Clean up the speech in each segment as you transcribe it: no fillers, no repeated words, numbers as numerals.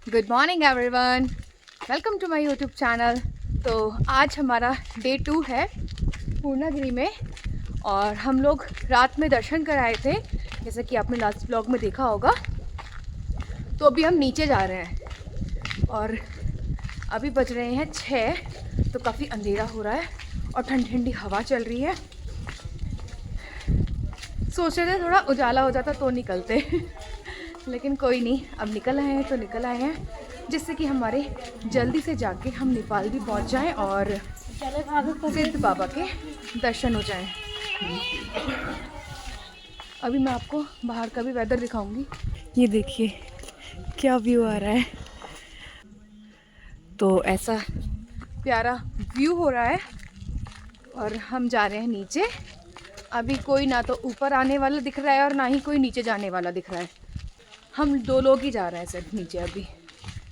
Good morning everyone, welcome to my YouTube channel. तो आज हमारा डे 2 है पूर्णागिरी में और हम लोग रात में दर्शन कर आए थे, जैसे कि आपने लास्ट ब्लॉग में देखा होगा। तो अभी हम नीचे जा रहे हैं और अभी बज रहे हैं 6, तो काफ़ी अंधेरा हो रहा है और ठंडी ठंडी हवा चल रही है। सोच रहे थे थोड़ा उजाला हो जाता तो निकलते लेकिन कोई नहीं, अब निकल आए हैं तो निकल आए हैं, जिससे कि हमारे जल्दी से जाके हम नेपाल भी पहुंच जाएं और सिद्ध बाबा के दर्शन हो जाएं। अभी मैं आपको बाहर का भी वेदर दिखाऊंगी। ये देखिए क्या व्यू आ रहा है, तो ऐसा प्यारा व्यू हो रहा है और हम जा रहे हैं नीचे। अभी कोई ना तो ऊपर आने वाला दिख रहा है और ना ही कोई नीचे जाने वाला दिख रहा है। हम 2 लोग ही जा रहे हैं सिर्फ नीचे। अभी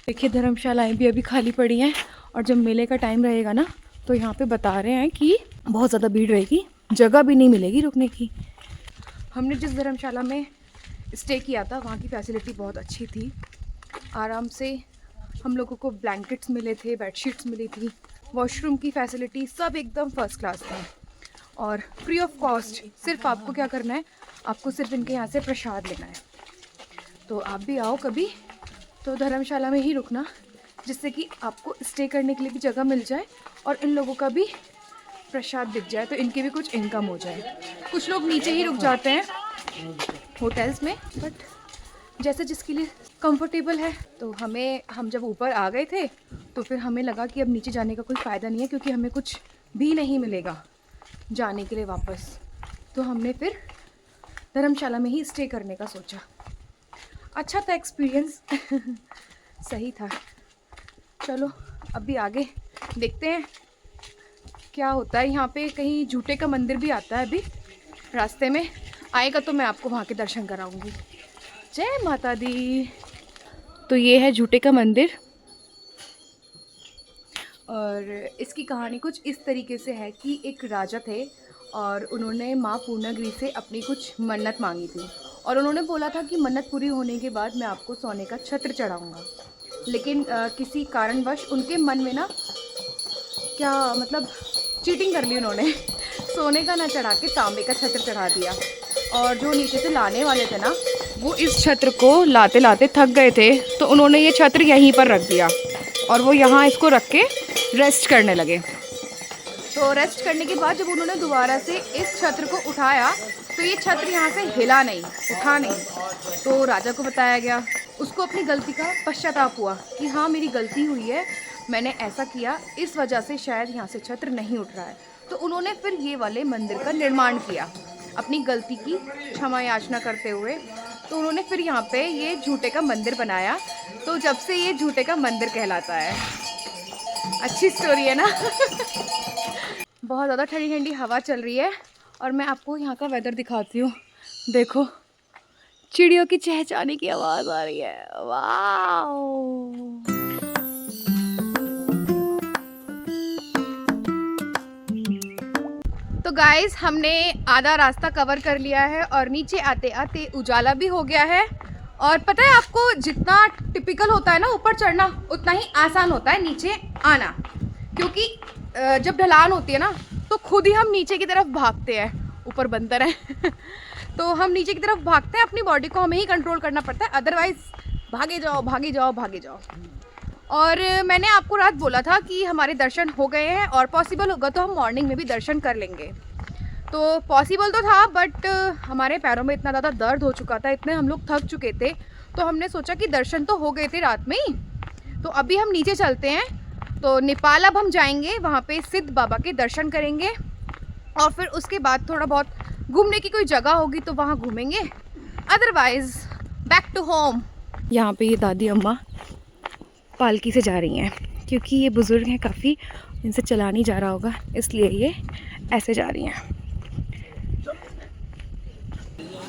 देखिए धर्मशालाएं भी अभी खाली पड़ी हैं और जब मेले का टाइम रहेगा ना तो यहाँ पे बता रहे हैं कि बहुत ज़्यादा भीड़ रहेगी, जगह भी नहीं मिलेगी रुकने की। हमने जिस धर्मशाला में स्टे किया था वहाँ की फैसिलिटी बहुत अच्छी थी, आराम से हम लोगों को ब्लैंकेट्स मिले थे, बेडशीट्स मिली थी, वॉशरूम की फैसिलिटी सब एकदम फर्स्ट क्लास था और फ्री ऑफ कॉस्ट। सिर्फ आपको क्या करना है, आपको सिर्फ इनके यहाँ से प्रसाद लेना है। तो आप भी आओ कभी तो धर्मशाला में ही रुकना, जिससे कि आपको स्टे करने के लिए भी जगह मिल जाए और इन लोगों का भी प्रसाद दिख जाए, तो इनकी भी कुछ इनकम हो जाए। कुछ लोग नीचे ही रुक जाते हैं होटल्स में, बट जैसे जिसके लिए कंफर्टेबल है। तो हम जब ऊपर आ गए थे तो फिर हमें लगा कि अब नीचे जाने का कोई फ़ायदा नहीं है, क्योंकि हमें कुछ भी नहीं मिलेगा जाने के लिए वापस। तो हमने फिर धर्मशाला में ही स्टे करने का सोचा। अच्छा था एक्सपीरियंस सही था। चलो अभी आगे देखते हैं क्या होता है। यहाँ पे कहीं झूठे का मंदिर भी आता है, अभी रास्ते में आएगा तो मैं आपको वहाँ के दर्शन कराऊंगी। जय माता दी। तो ये है झूठे का मंदिर और इसकी कहानी कुछ इस तरीके से है कि एक राजा थे और उन्होंने माँ पूर्णागिरी से अपनी कुछ मन्नत मांगी थी और उन्होंने बोला था कि मन्नत पूरी होने के बाद मैं आपको सोने का छत्र चढ़ाऊँगा। लेकिन किसी कारणवश उनके मन में ना क्या मतलब चीटिंग कर ली उन्होंने सोने का ना चढ़ा के तांबे का छत्र चढ़ा दिया। और जो नीचे से लाने वाले थे ना, वो इस छत्र को लाते लाते थक गए थे, तो उन्होंने ये छत्र यहीं पर रख दिया और वो यहाँ इसको रख के रेस्ट करने लगे। तो रेस्ट करने के बाद जब उन्होंने दोबारा से इस छत्र को उठाया तो ये छत्र यहाँ से हिला नहीं, उठा नहीं। तो राजा को बताया गया, उसको अपनी गलती का पश्चाताप हुआ कि हाँ मेरी गलती हुई है, मैंने ऐसा किया, इस वजह से शायद यहाँ से छत्र नहीं उठ रहा है। तो उन्होंने फिर ये वाले मंदिर का निर्माण किया अपनी गलती की क्षमा याचना करते हुए। तो उन्होंने फिर यहाँ पे ये झूठे का मंदिर बनाया, तो जब से ये झूठे का मंदिर कहलाता है। अच्छी स्टोरी है ना बहुत ज़्यादा ठंडी ठंडी हवा चल रही है और मैं आपको यहाँ का वेदर दिखाती हूँ। देखो चिड़ियों की चहचहाने की आवाज़ आ रही है। वाह। तो गाइस हमने आधा रास्ता कवर कर लिया है और नीचे आते आते उजाला भी हो गया है। और पता है आपको, जितना टिपिकल होता है ना ऊपर चढ़ना, उतना ही आसान होता है नीचे आना, क्योंकि जब ढलान होती है ना तो खुद ही हम नीचे की तरफ भागते हैं। ऊपर बंदर है तो हम नीचे की तरफ भागते हैं, अपनी बॉडी को हमें ही कंट्रोल करना पड़ता है, अदरवाइज भागे जाओ भागे जाओ भागे जाओ। और मैंने आपको रात बोला था कि हमारे दर्शन हो गए हैं और पॉसिबल होगा तो हम मॉर्निंग में भी दर्शन कर लेंगे। तो पॉसिबल तो था, बट हमारे पैरों में इतना ज़्यादा दर्द हो चुका था, इतने हम लोग थक चुके थे, तो हमने सोचा कि दर्शन तो हो गए थे रात में ही, तो अभी हम नीचे चलते हैं। तो नेपाल अब हम जाएंगे, वहाँ पे सिद्ध बाबा के दर्शन करेंगे और फिर उसके बाद थोड़ा बहुत घूमने की कोई जगह होगी तो वहाँ घूमेंगे, अदरवाइज बैक टू होम। यहाँ पे ये दादी अम्मा पालकी से जा रही हैं, क्योंकि ये बुज़ुर्ग हैं काफ़ी, इनसे चला नहीं जा रहा होगा, इसलिए ये ऐसे जा रही हैं।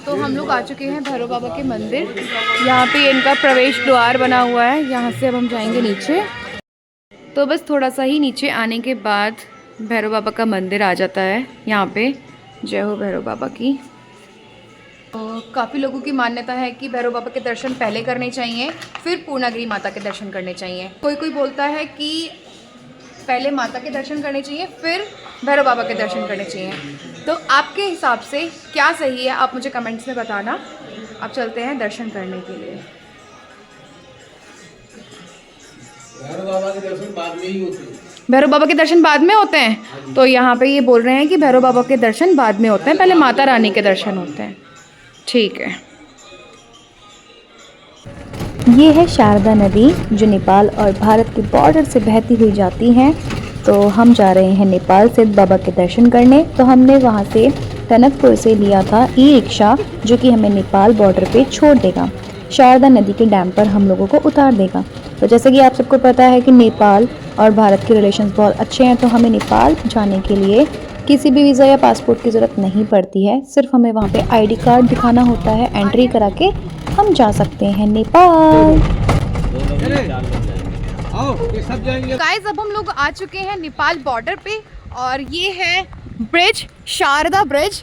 तो हम लोग आ चुके हैं भैरव बाबा के मंदिर। यहाँ पे इनका प्रवेश द्वार बना हुआ है, यहाँ से अब हम जाएंगे नीचे। तो बस थोड़ा सा ही नीचे आने के बाद भैरव बाबा का मंदिर आ जाता है। यहाँ पे जय हो भैरव बाबा की। तो काफ़ी लोगों की मान्यता है कि भैरव बाबा के दर्शन पहले करने चाहिए, फिर पूर्णागिरि माता के दर्शन करने चाहिए। कोई कोई बोलता है कि पहले माता के दर्शन करने चाहिए, फिर भैरव बाबा के दर्शन करने चाहिए। तो आपके हिसाब से क्या सही है, आप मुझे कमेंट्स में बताना। अब चलते हैं दर्शन करने के लिए। भैरव बाबा के दर्शन बाद में ही होते हैं। भैरव बाबा के दर्शन बाद में होते हैं, तो यहाँ पे ये बोल रहे हैं कि भैरव बाबा के दर्शन बाद में होते हैं, पहले माता रानी के दर्शन होते हैं। ठीक है। ये है शारदा नदी जो नेपाल और भारत के बॉर्डर से बहती हुई जाती है। तो हम जा रहे हैं नेपाल सिद्ध बाबा के दर्शन करने। तो हमने वहाँ से टनकपुर से लिया था ई रिक्शा जो कि हमें नेपाल बॉर्डर पे छोड़ देगा, शारदा नदी के डैम पर हम लोगों को उतार देगा। तो जैसे कि आप सबको पता है कि नेपाल और भारत के रिलेशंस बहुत अच्छे हैं, तो हमें नेपाल जाने के लिए किसी भी वीज़ा या पासपोर्ट की ज़रूरत नहीं पड़ती है। सिर्फ हमें वहाँ पे आईडी कार्ड दिखाना होता है, एंट्री करा के हम जा सकते हैं नेपाल। गाइस अब हम लोग आ चुके हैं नेपाल बॉर्डर पे और ये है ब्रिज, शारदा ब्रिज।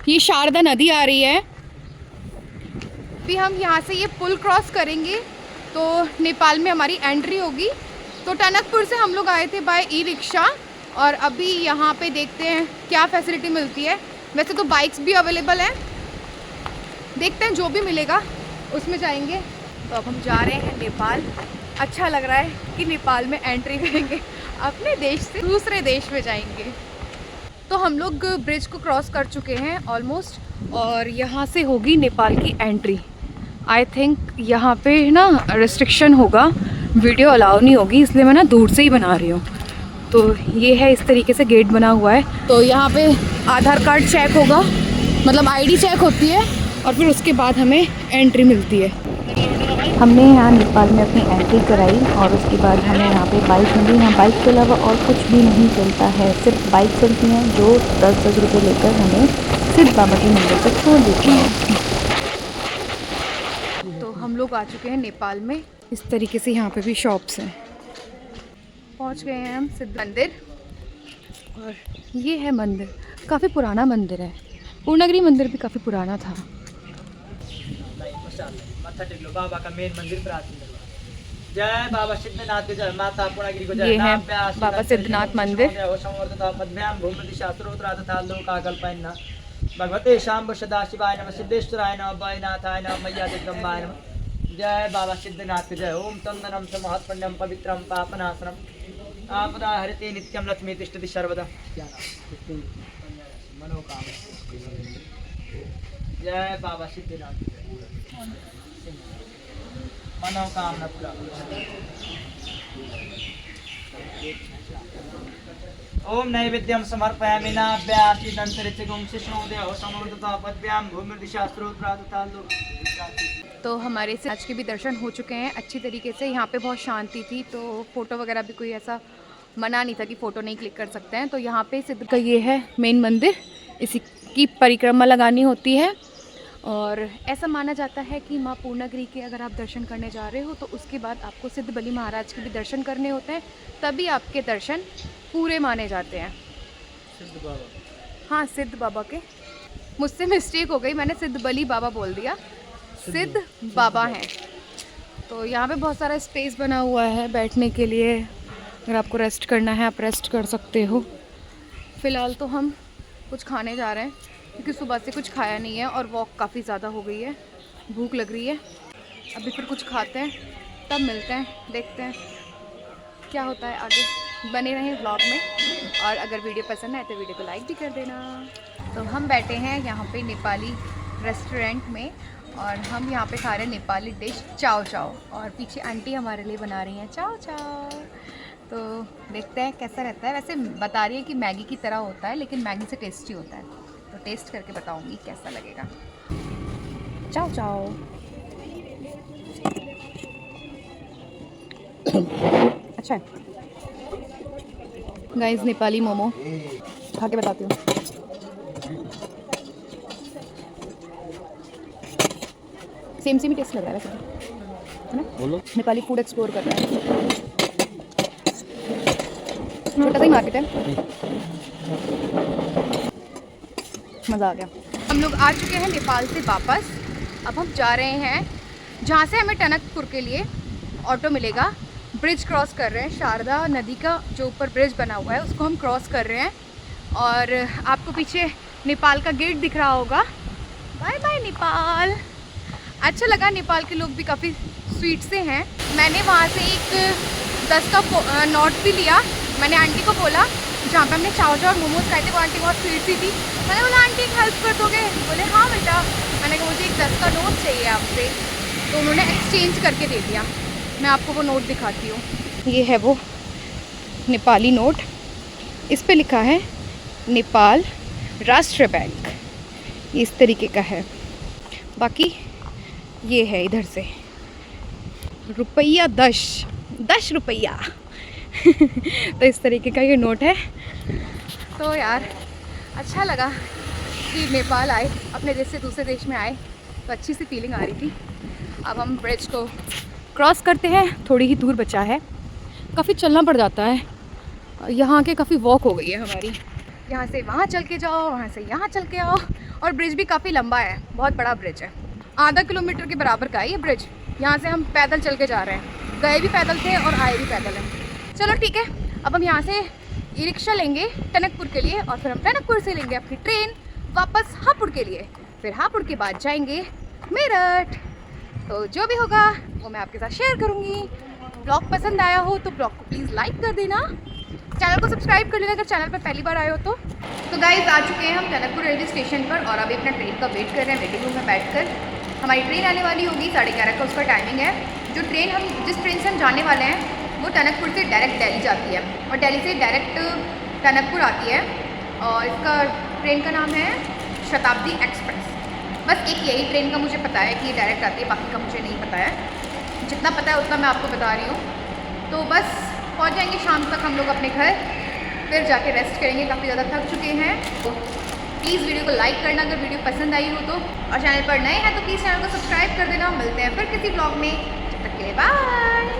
ये शारदा नदी आ रही है। भी हम यहाँ से ये पुल क्रॉस करेंगे तो नेपाल में हमारी एंट्री होगी। तो टनकपुर से हम लोग आए थे बाय ई रिक्शा और अभी यहाँ पे देखते हैं क्या फैसिलिटी मिलती है। वैसे तो बाइक्स भी अवेलेबल हैं, देखते हैं जो भी मिलेगा उसमें जाएंगे। तो अब हम जा रहे हैं नेपाल। अच्छा लग रहा है कि नेपाल में एंट्री करेंगे, अपने देश से दूसरे देश में जाएंगे। तो हम लोग ब्रिज को क्रॉस कर चुके हैं ऑलमोस्ट और यहाँ से होगी नेपाल की एंट्री। आई थिंक यहाँ पे ना रिस्ट्रिक्शन होगा, वीडियो अलाउ नहीं होगी, इसलिए मैं ना दूर से ही बना रही हूँ। तो ये है, इस तरीके से गेट बना हुआ है। तो यहाँ पे आधार कार्ड चेक होगा, मतलब आईडी चेक होती है और फिर उसके बाद हमें एंट्री मिलती है। हमने यहाँ नेपाल में अपनी एंट्री कराई और उसके बाद हमें यहाँ पे बाइक मिली। यहाँ बाइक के अलावा और कुछ भी नहीं चलता है, सिर्फ बाइक चलती हैं जो 10-10 रुपये लेकर हमें सिद्ध बाबा के मंदिर तक छोड़ देती हैं। तो हम लोग आ चुके हैं नेपाल में। इस तरीके से यहाँ पे भी शॉप्स हैं। पहुँच गए हैं हम सिद्ध मंदिर और ये है मंदिर, काफ़ी पुराना मंदिर है। पूर्णागिरि मंदिर भी काफ़ी पुराना था। बाबा का मेन मंदिर प्राचीन। जय बाबा सिद्धनाथ की जय, माता पूर्णागिरि को जय। ये है बाबा सिद्धनाथ मंदिर। भगवते शाम्ब सदाशिवाय नमः, सिद्धेश्वराय नमः, वैनाथाय नमः, मैया जगदम्बाय नमः। जय बाबा सिद्धनाथ की जय। ओम चंदनम च महत्पुण्यम पवित्रम पापनाशनम आपदा हरिते नित्यम लक्ष्मी तिष्ठति सर्वदा। जय बाबा सिद्धनाथ मनोकामना पूरा। ओम नैवेद्यम समर्पयामि नाभ्यासी दंतरिचगुं शिष्णोदयो समृद्धता पद्भ्यां भूमिर्दिशास्त्रोत्रादतालो। तो हमारे से आज के भी दर्शन हो चुके हैं अच्छी तरीके से। यहाँ पे बहुत शांति थी, तो फ़ोटो वगैरह भी कोई ऐसा मना नहीं था कि फ़ोटो नहीं क्लिक कर सकते हैं। तो यहाँ पे सिद्ध का ये है मेन मंदिर, इसी की परिक्रमा लगानी होती है। और ऐसा माना जाता है कि माँ पूर्णागिरि के अगर आप दर्शन करने जा रहे हो तो उसके बाद आपको सिद्ध बलि महाराज के भी दर्शन करने होते हैं, तभी आपके दर्शन पूरे माने जाते हैं। सिद्ध बाबा, हाँ सिद्ध बाबा के, मुझसे मिस्टेक हो गई, मैंने सिद्ध बलि बाबा बोल दिया, सिद्ध बाबा हैं। तो यहाँ पे बहुत सारा स्पेस बना हुआ है बैठने के लिए, अगर आपको रेस्ट करना है आप रेस्ट कर सकते हो। फ़िलहाल तो हम कुछ खाने जा रहे हैं क्योंकि सुबह से कुछ खाया नहीं है और वॉक काफ़ी ज़्यादा हो गई है, भूख लग रही है। अभी फिर कुछ खाते हैं, तब मिलते हैं, देखते हैं क्या होता है आगे। बने रहें व्लॉग में और अगर वीडियो पसंद आए तो वीडियो को लाइक भी कर देना। तो हम बैठे हैं यहाँ पे नेपाली रेस्टोरेंट में और हम यहाँ पे खा रहे हैं नेपाली डिश चाव चाव, और पीछे आंटी हमारे लिए बना रही हैं चाव चाव। तो देखते हैं कैसा रहता है। वैसे बता रही है कि मैगी की तरह होता है, लेकिन मैगी से टेस्टी होता है, तो टेस्ट करके बताऊंगी कैसा लगेगा। चाव चाव। अच्छा है गाइस, नेपाली मोमो खा के बताती हूँ। सेम सेम ही टेस्ट लग रहा है वैसे तो, है ना? बोलो। नेपाली फूड एक्सप्लोर कर रहा है। छोटा सा ही मार्केट है, मज़ा आ गया। हम लोग आ चुके हैं नेपाल से वापस। अब हम जा रहे हैं जहाँ से हमें टनकपुर के लिए ऑटो मिलेगा। ब्रिज क्रॉस कर रहे हैं, शारदा नदी का जो ऊपर ब्रिज बना हुआ है उसको हम क्रॉस कर रहे हैं। और आपको पीछे नेपाल का गेट दिख रहा होगा। Bye bye Nepal. अच्छा लगा, नेपाल के लोग भी काफ़ी स्वीट से हैं। मैंने वहाँ से एक 10 का नोट भी लिया। मैंने आंटी को बोला, जहाँ पे हमने चाव चाव और मोमोज खाए थे वो आंटी बहुत स्वीट सी थी। मैंने बोला आंटी एक हेल्प कर दोगे? बोले हाँ बेटा। मैंने कहा मुझे एक 10 का नोट चाहिए आपसे, तो उन्होंने एक्सचेंज करके दे दिया। मैं आपको वो नोट दिखाती हूँ। ये है वो नेपाली नोट, इस पे लिखा है नेपाल राष्ट्र बैंक, इस तरीके का है। बाकी ये है इधर से रुपया 10 रुपया तो इस तरीके का ये नोट है। तो यार अच्छा लगा कि नेपाल आए, अपने देश से दूसरे देश में आए, तो अच्छी सी फीलिंग आ रही थी। अब हम ब्रिज को क्रॉस करते हैं, थोड़ी ही दूर बचा है, काफ़ी चलना पड़ जाता है। यहाँ के काफ़ी वॉक हो गई है हमारी, यहाँ से वहाँ चल के जाओ, वहाँ से यहाँ चल के आओ। और ब्रिज भी काफ़ी लंबा है, बहुत बड़ा ब्रिज है, आधा किलोमीटर के बराबर का है ये ब्रिज। यहाँ से हम पैदल चल के जा रहे हैं, गए भी पैदल थे और आए भी पैदल हैं। चलो ठीक है, अब हम यहाँ से ई रिक्शा लेंगे टनकपुर के लिए, और फिर हम टनकपुर से लेंगे अपनी ट्रेन वापस हापुड़ के लिए। फिर हापुड़ के बाद जाएंगे मेरठ। तो जो भी होगा वो मैं आपके साथ शेयर करूँगी। ब्लॉग पसंद आया हो तो ब्लॉग को प्लीज़ लाइक कर देना, चैनल को सब्सक्राइब कर लेना अगर चैनल पर पहली बार आए हो तो गाइस आ चुके हैं हम टनकपुर रेलवे स्टेशन पर, और अभी अपना ट्रेन का वेट कर रहे हैं वेटिंग रूम में बैठकर। हमारी ट्रेन आने वाली होगी 11:30 का, उसका टाइमिंग है। जो ट्रेन जिस ट्रेन से हम जाने वाले हैं वो टनकपुर से डायरेक्ट दिल्ली जाती है, और दिल्ली से डायरेक्ट टनकपुर आती है। और इसका ट्रेन का नाम है शताब्दी एक्सप्रेस। बस एक यही ट्रेन का मुझे पता है कि ये डायरेक्ट आती है, बाकी का मुझे नहीं पता है। जितना पता है उतना मैं आपको बता रही हूँ। तो बस पहुँच जाएंगे शाम तक हम लोग अपने घर, फिर जाके रेस्ट करेंगे, काफ़ी ज़्यादा थक चुके हैं। तो प्लीज़ वीडियो को लाइक करना अगर वीडियो पसंद आई हो तो, और चैनल पर नए हैं तो प्लीज़ चैनल को सब्सक्राइब कर देना। मिलते हैं फिर किसी ब्लॉग में, तब तक के लिए बाय।